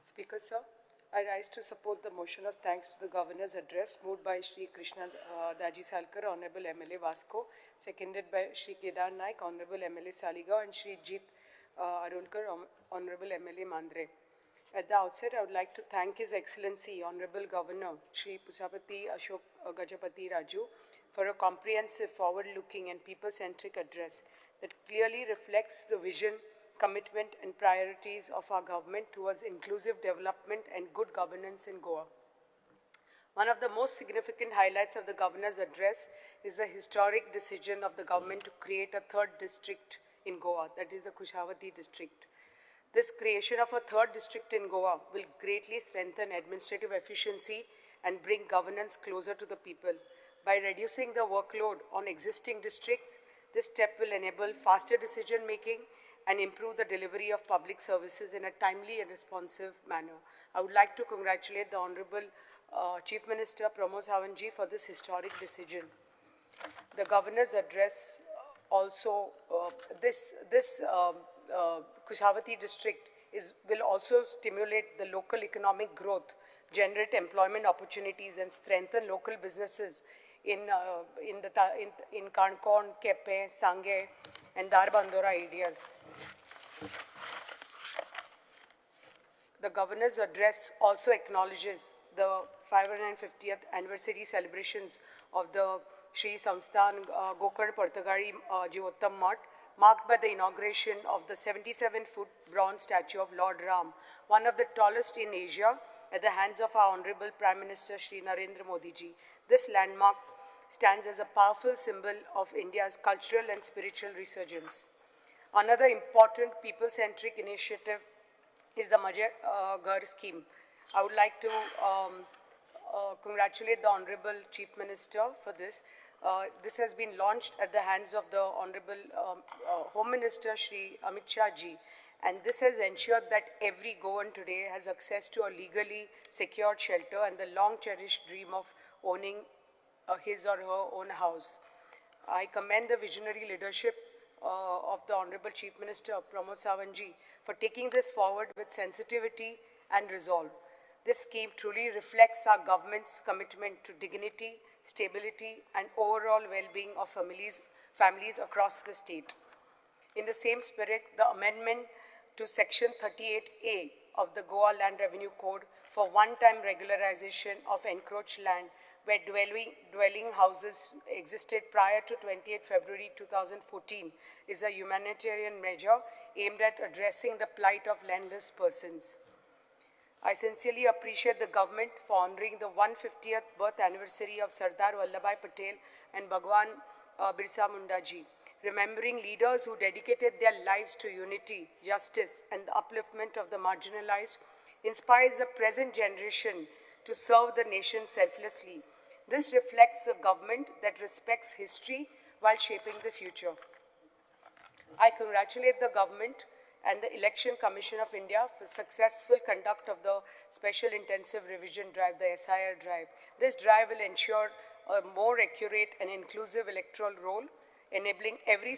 Speaker, sir, I rise to support the motion of thanks to the Governor's address moved by Shri Krishna Daji Salkar, Honorable MLA Vasco, seconded by Shri Kedar Naik, Honorable MLA Saligaon, and Shri Jeet Arulkar, Honorable MLA Mandre. At the outset, I would like to thank His Excellency, Honorable Governor, Shri Pusapati Ashok Gajapati Raju, for a comprehensive, forward-looking and people-centric address that clearly reflects the vision, commitment and priorities of our government towards inclusive development and good governance in Goa. One of the most significant highlights of the Governor's address is the historic decision of the government to create a third district in Goa, that is the Kushavati district. This creation of a third district in Goa will greatly strengthen administrative efficiency and bring governance closer to the people. By reducing the workload on existing districts, this step will enable faster decision making and improve the delivery of public services in a timely and responsive manner. I would like to congratulate the Honorable Chief Minister Pramod Sawant for this historic decision. The Governor's address also, Kushavati district will also stimulate the local economic growth, generate employment opportunities and strengthen local businesses in Kankon, Kepe, Sangay and Darbandora areas. The Governor's address also acknowledges the 550th anniversary celebrations of the Shri Samsthan Gokar Partagari Jivottam Math, marked by the inauguration of the 77-foot bronze statue of Lord Ram, one of the tallest in Asia, at the hands of our Honorable Prime Minister Shri Narendra Modi ji. This landmark stands as a powerful symbol of India's cultural and spiritual resurgence. Another important people-centric initiative is the Majhe Ghar scheme. I would like to congratulate the Honorable Chief Minister for this. This has been launched at the hands of the Honorable Home Minister Shri Amit Shah ji, and this has ensured that every Goan today has access to a legally secured shelter and the long-cherished dream of owning his or her own house. I commend the visionary leadership of the Honorable Chief Minister Pramod Sawant for taking this forward with sensitivity and resolve. This scheme truly reflects our government's commitment to dignity, stability and overall well-being of families across the state. In the same spirit, the amendment to Section 38A of the Goa Land Revenue Code for one-time regularization of encroached land where dwelling houses existed prior to 28 February 2014 is a humanitarian measure aimed at addressing the plight of landless persons. I sincerely appreciate the government for honoring the 150th birth anniversary of Sardar Vallabhbhai Patel and Bhagwan Birsa Munda ji, remembering leaders who dedicated their lives to unity, justice and the upliftment of the marginalized, inspires the present generation to serve the nation selflessly. This reflects a government that respects history while shaping the future. I congratulate the government and the Election Commission of India for successful conduct of the Special Intensive Revision Drive, the SIR drive. This drive will ensure a more accurate and inclusive electoral roll, enabling every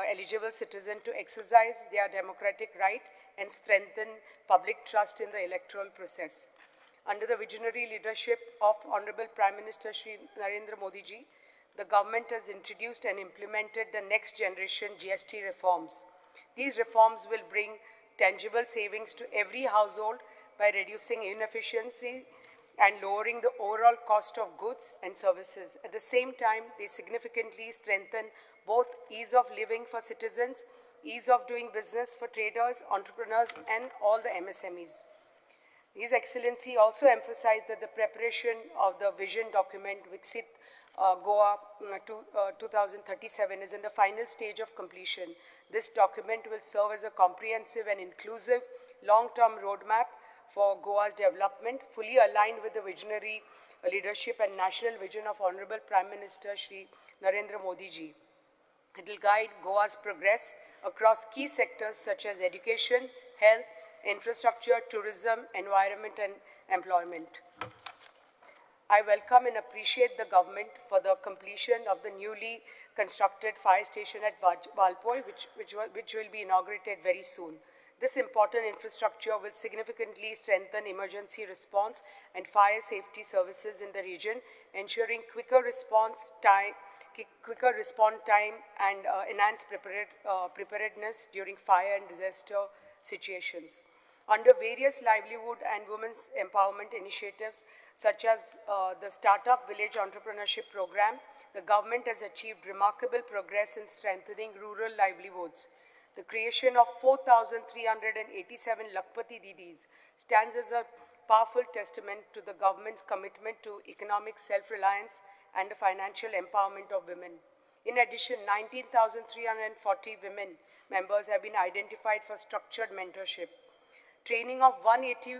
eligible citizen to exercise their democratic right and strengthen public trust in the electoral process. Under the visionary leadership of Honorable Prime Minister Shri Narendra Modi ji, the government has introduced and implemented the next generation GST reforms. These reforms will bring tangible savings to every household by reducing inefficiency and lowering the overall cost of goods and services. At the same time, they significantly strengthen both ease of living for citizens, ease of doing business for traders, entrepreneurs, and all the MSMEs. His Excellency also emphasized that the preparation of the vision document Viksit Goa 2037 is in the final stage of completion. This document will serve as a comprehensive and inclusive long-term roadmap for Goa's development, fully aligned with the visionary leadership and national vision of Honorable Prime Minister Shri Narendra Modi ji. It will guide Goa's progress across key sectors such as education, health, infrastructure, tourism, environment and employment. I welcome and appreciate the government for the completion of the newly constructed fire station at Valpoi, which will be inaugurated very soon. This important infrastructure will significantly strengthen emergency response and fire safety services in the region, ensuring quicker response time and enhanced preparedness during fire and disaster situations. Under various livelihood and women's empowerment initiatives, such as the Startup Village Entrepreneurship Program, the government has achieved remarkable progress in strengthening rural livelihoods. The creation of 4,387 Lakpati Didis stands as a powerful testament to the government's commitment to economic self-reliance and the financial empowerment of women. In addition, 19,340 women members have been identified for structured mentorship. Training of 181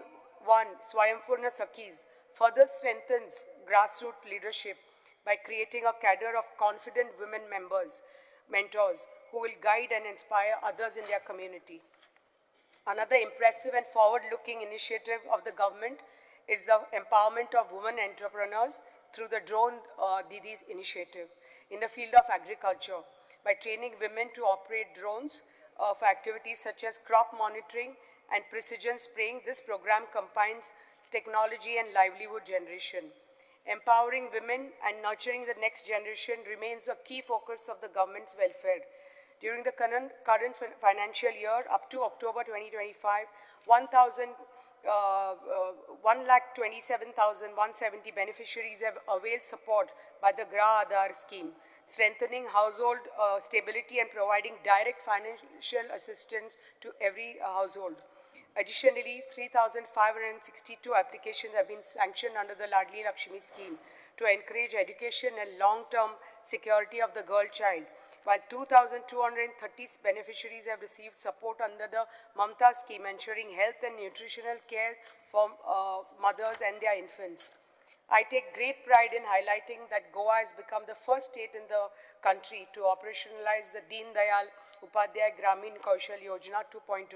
Swayampurna Sakhis further strengthens grassroots leadership by creating a cadre of confident women mentors who will guide and inspire others in their community. Another impressive and forward-looking initiative of the government is the empowerment of women entrepreneurs through the Drone Didis initiative in the field of agriculture. By training women to operate drones for activities such as crop monitoring and precision spraying, this program combines technology and livelihood generation. Empowering women and nurturing the next generation remains a key focus of the government's welfare. During the current financial year, up to October 2025, 1,27,170 beneficiaries have availed support by the Grah Aadhar scheme, strengthening household stability and providing direct financial assistance to every household. Additionally, 3,562 applications have been sanctioned under the Ladli Lakshmi scheme to encourage education and long-term security of the girl child, while 2,230 beneficiaries have received support under the Mamta scheme, ensuring health and nutritional care for mothers and their infants. I take great pride in highlighting that Goa has become the first state in the country to operationalize the Deen Dayal Upadhyay Gramin Kaushal Yojana 2.0.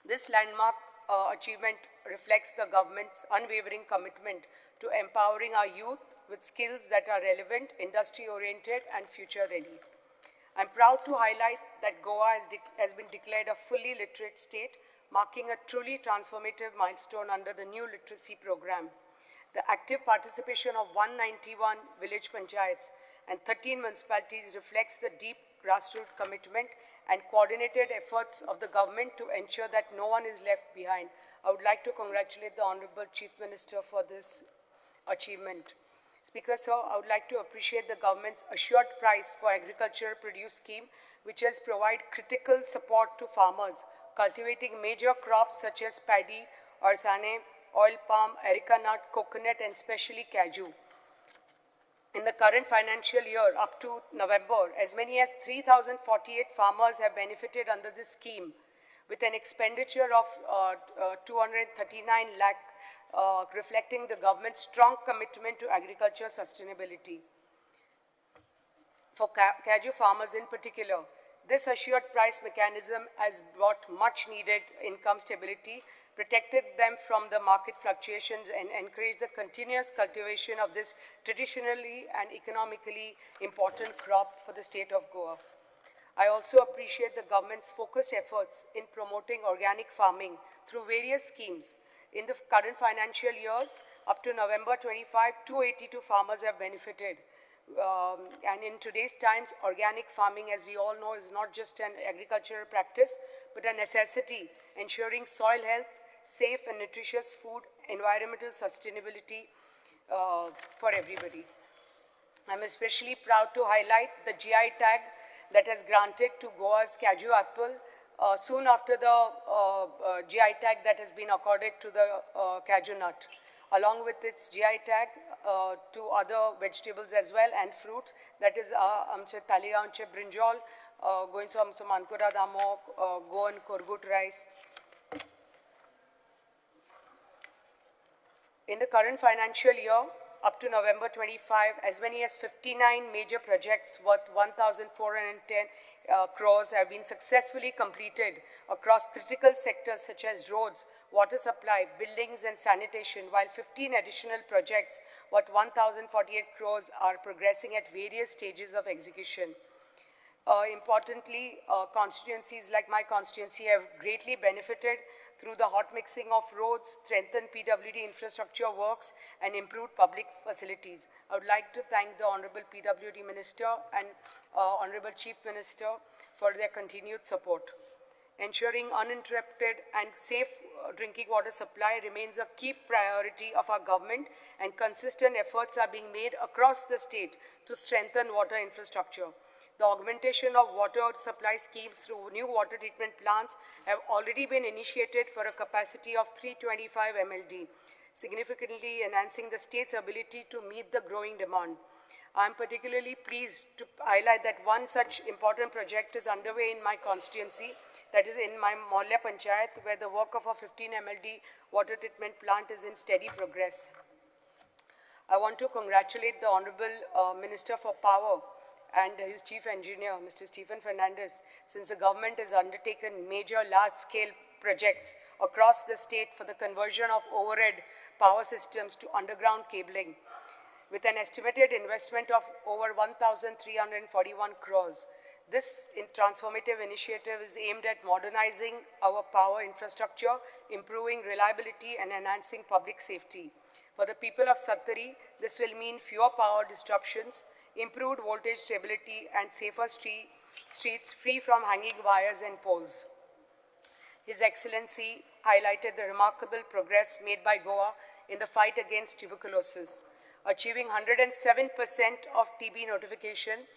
This landmark achievement reflects the government's unwavering commitment to empowering our youth with skills that are relevant, industry-oriented, and future-ready. I'm proud to highlight that Goa has been declared a fully literate state, marking a truly transformative milestone under the new literacy program. The active participation of 191 village panchayats and 13 municipalities reflects the deep grassroots commitment and coordinated efforts of the government to ensure that no one is left behind. I would like to congratulate the Honorable Chief Minister for this achievement. Speaker, sir, I would like to appreciate the government's assured price for agricultural produce scheme, which has provided critical support to farmers cultivating major crops such as paddy, arsane, oil palm, areca nut, coconut, and especially cashew. In the current financial year, up to November, as many as 3,048 farmers have benefited under this scheme, with an expenditure of 239 lakh, reflecting the government's strong commitment to agriculture sustainability. For cashew farmers in particular, this assured price mechanism has brought much needed income stability, protected them from the market fluctuations, and encouraged the continuous cultivation of this traditionally and economically important crop for the state of Goa. I also appreciate the government's focused efforts in promoting organic farming through various schemes. In the current financial years, up to November 25, 282 farmers have benefited. And in today's times, organic farming, as we all know, is not just an agricultural practice, but a necessity, ensuring soil health, safe and nutritious food, environmental sustainability for everybody. I'm especially proud to highlight the GI tag that has granted to Goa's cashew apple soon after the GI tag that has been accorded to the cashew nut, along with its GI tag to other vegetables as well and fruits. That is amche taligaonche brinjal, going some ankura damo, goan korgut rice. In the current financial year, up to November 25, as many as 59 major projects worth 1,410 crores have been successfully completed across critical sectors such as roads, water supply, buildings and sanitation, while 15 additional projects worth 1,048 crores are progressing at various stages of execution. Importantly, constituencies like my constituency have greatly benefited through the hot mixing of roads, strengthened PWD infrastructure works, and improved public facilities. I would like to thank the Honorable PWD Minister and Honorable Chief Minister for their continued support. Ensuring uninterrupted and safe drinking water supply remains a key priority of our government, and consistent efforts are being made across the state to strengthen water infrastructure. The augmentation of water supply schemes through new water treatment plants have already been initiated for a capacity of 325 MLD, significantly enhancing the state's ability to meet the growing demand. I am particularly pleased to highlight that one such important project is underway in my constituency, that is in my Mohalla Panchayat, where the work of a 15 MLD water treatment plant is in steady progress. I want to congratulate the Honorable Minister for Power and his Chief Engineer, Mr. Stephen Fernandez, since the government has undertaken major large-scale projects across the state for the conversion of overhead power systems to underground cabling, with an estimated investment of over 1,341 crores. This transformative initiative is aimed at modernizing our power infrastructure, improving reliability, and enhancing public safety. For the people of Sattari, this will mean fewer power disruptions, improved voltage stability, and safer streets free from hanging wires and poles. His Excellency highlighted the remarkable progress made by Goa in the fight against tuberculosis. Achieving 107% of TB notification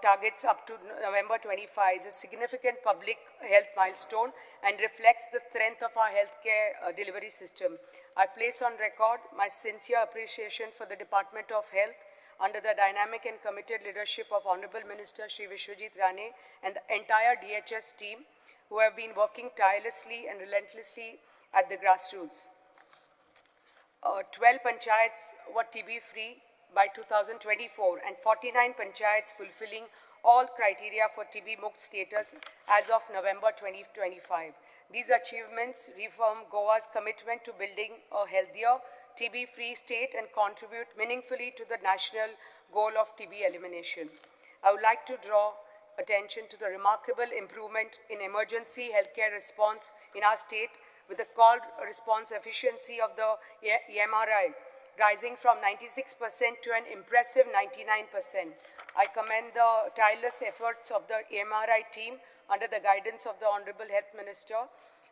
targets up to November 25 is a significant public health milestone and reflects the strength of our healthcare delivery system. I place on record my sincere appreciation for the Department of Health under the dynamic and committed leadership of Honorable Minister Shri Vishwajit Rane and the entire DHS team, who have been working tirelessly and relentlessly at the grassroots. 12 panchayats were TB-free by 2024 and 49 panchayats fulfilling all criteria for TB-Mukt status as of November 2025. These achievements reaffirm Goa's commitment to building a healthier, TB-free state and contribute meaningfully to the national goal of TB elimination. I would like to draw attention to the remarkable improvement in emergency healthcare response in our state, with the call response efficiency of the EMRI rising from 96% to an impressive 99%. I commend the tireless efforts of the EMRI team under the guidance of the Honorable Health Minister,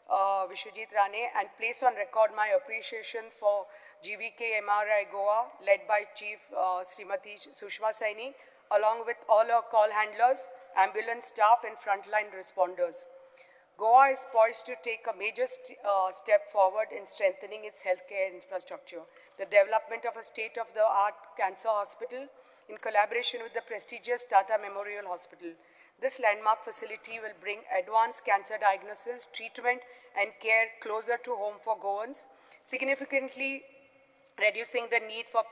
Vishwajit Rane, and place on record my appreciation for GVK MRI Goa, led by Chief Srimati Sushma Saini, along with all our call handlers, ambulance staff, and frontline responders. Goa is poised to take a major step forward in strengthening its healthcare infrastructure. The development of a state-of-the-art cancer hospital in collaboration with the prestigious Tata Memorial Hospital. This landmark facility will bring advanced cancer diagnosis, treatment, and care closer to home for Goans, significantly reducing the need for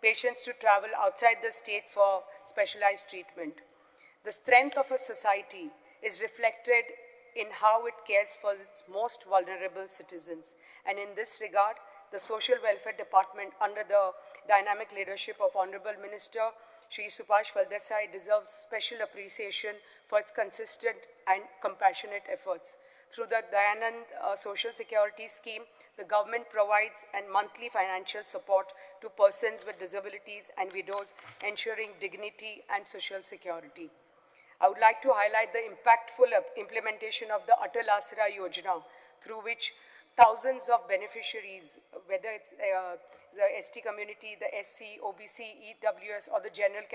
patients to travel outside the state for specialized treatment. The strength of a society is reflected in how it cares for its most vulnerable citizens. And in this regard, the Social Welfare Department, under the dynamic leadership of Honorable Minister Shri Subhash Valdesai, deserves special appreciation for its consistent and compassionate efforts. Through the Dayanand Social Security Scheme, the government provides monthly financial support to persons with disabilities and widows, ensuring dignity and social security. I would like to highlight the impactful implementation of the Atal Asra Yojana, through which thousands of beneficiaries, whether it's the ST community, the SC, OBC, EWS, or the general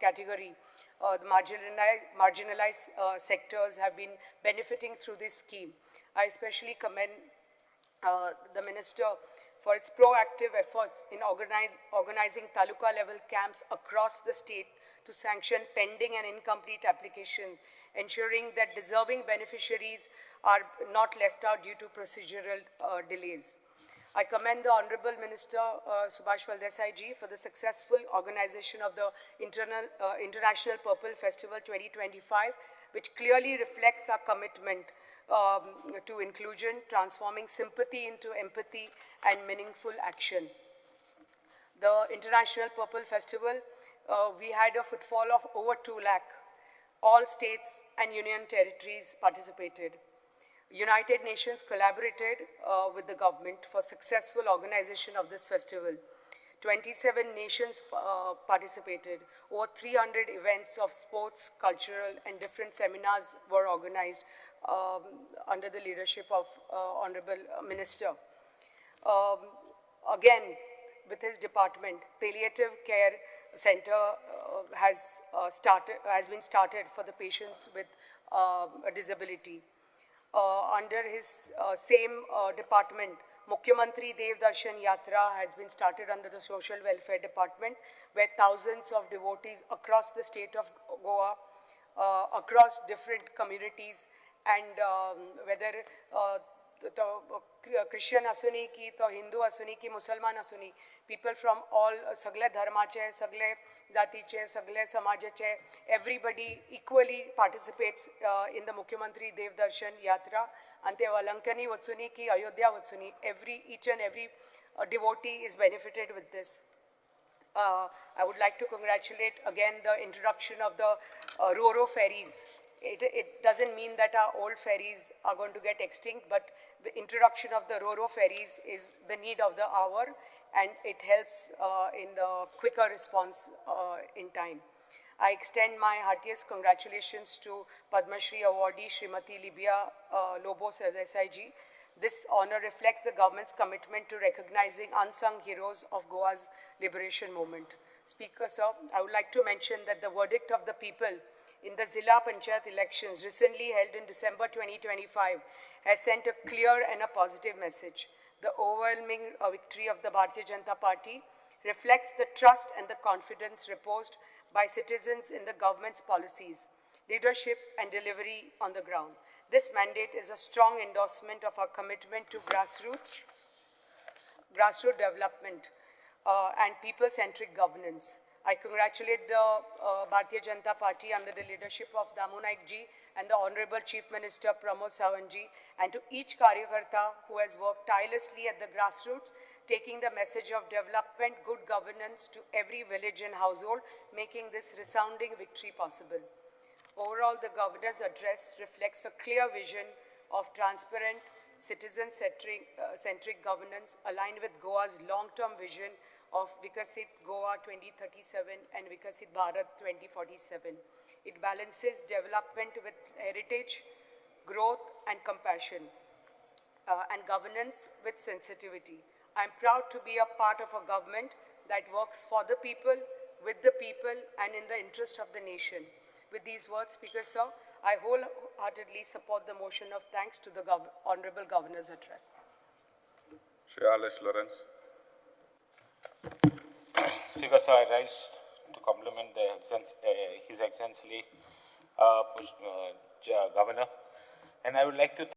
category, the marginalized sectors have been benefiting through this scheme. I especially commend the Minister for its proactive efforts in organizing taluka-level camps across the state to sanction pending and incomplete applications, ensuring that deserving beneficiaries are not left out due to procedural delays. I commend the Honorable Minister Subhash Valdesai ji for the successful organization of the International Purple Festival 2025, which clearly reflects our commitment to inclusion, transforming sympathy into empathy and meaningful action. The International Purple Festival we had a footfall of over 2 lakh. All states and union territories participated. United Nations collaborated with the government for successful organization of this festival. 27 nations participated. Over 300 events of sports, cultural, and different seminars were organized under the leadership of Honorable Minister. Again, with his department, Palliative Care Center has been started for the patients with a disability. Under his same department, Mukhyamantri Dev Darshan Yatra has been started under the Social Welfare Department, where thousands of devotees across the state of Goa, across different communities, and whether Christian असुनी की तो हिंदू असुनी की मुसलमान असुनी, people from all सगळे धर्माचे, सगळे जातीचे, सगळे समाजाचे, everybody equally participates in the Mukhyamantri Dev Darshan Yatra. And ते वलंकनी वचुनी की Ayodhya वचुनी, each and every devotee is benefited with this. I would like to congratulate again the introduction of the Ro-Ro ferries. It doesn't mean that our old ferries are going to get extinct, but the introduction of the Ro-Ro ferries is the need of the hour, and it helps in the quicker response in time. I extend my heartiest congratulations to Padma Shri awardee Srimati Libya Lobos SIG. This honor reflects the government's commitment to recognizing unsung heroes of Goa's liberation movement. Speaker, sir, I would like to mention that the verdict of the people in the Zilla Panchayat elections recently held in December 2025 has sent a clear and a positive message. The overwhelming victory of the Bharatiya Janata Party reflects the trust and the confidence reposed by citizens in the government's policies, leadership and delivery on the ground. This mandate is a strong endorsement of our commitment to grassroots development and people-centric governance. I congratulate the Bharatiya Janata Party under the leadership of Damu Naik ji and the Honorable Chief Minister Pramod Sawant ji, and to each Karyakarta who has worked tirelessly at the grassroots, taking the message of development, good governance to every village and household, making this resounding victory possible. Overall, the Governor's address reflects a clear vision of transparent, citizen-centric governance aligned with Goa's long-term vision of Vikasit Goa 2037 and Vikasit Bharat 2047. It balances development with heritage, growth and compassion, and governance with sensitivity. I am proud to be a part of a government that works for the people, with the people, and in the interest of the nation. With these words, Speaker Sir, I wholeheartedly support the motion of thanks to the Honorable Governor's address. Shri Alice Lawrence. Speaker, sir, I rise to compliment His Excellency Governor, and I would like to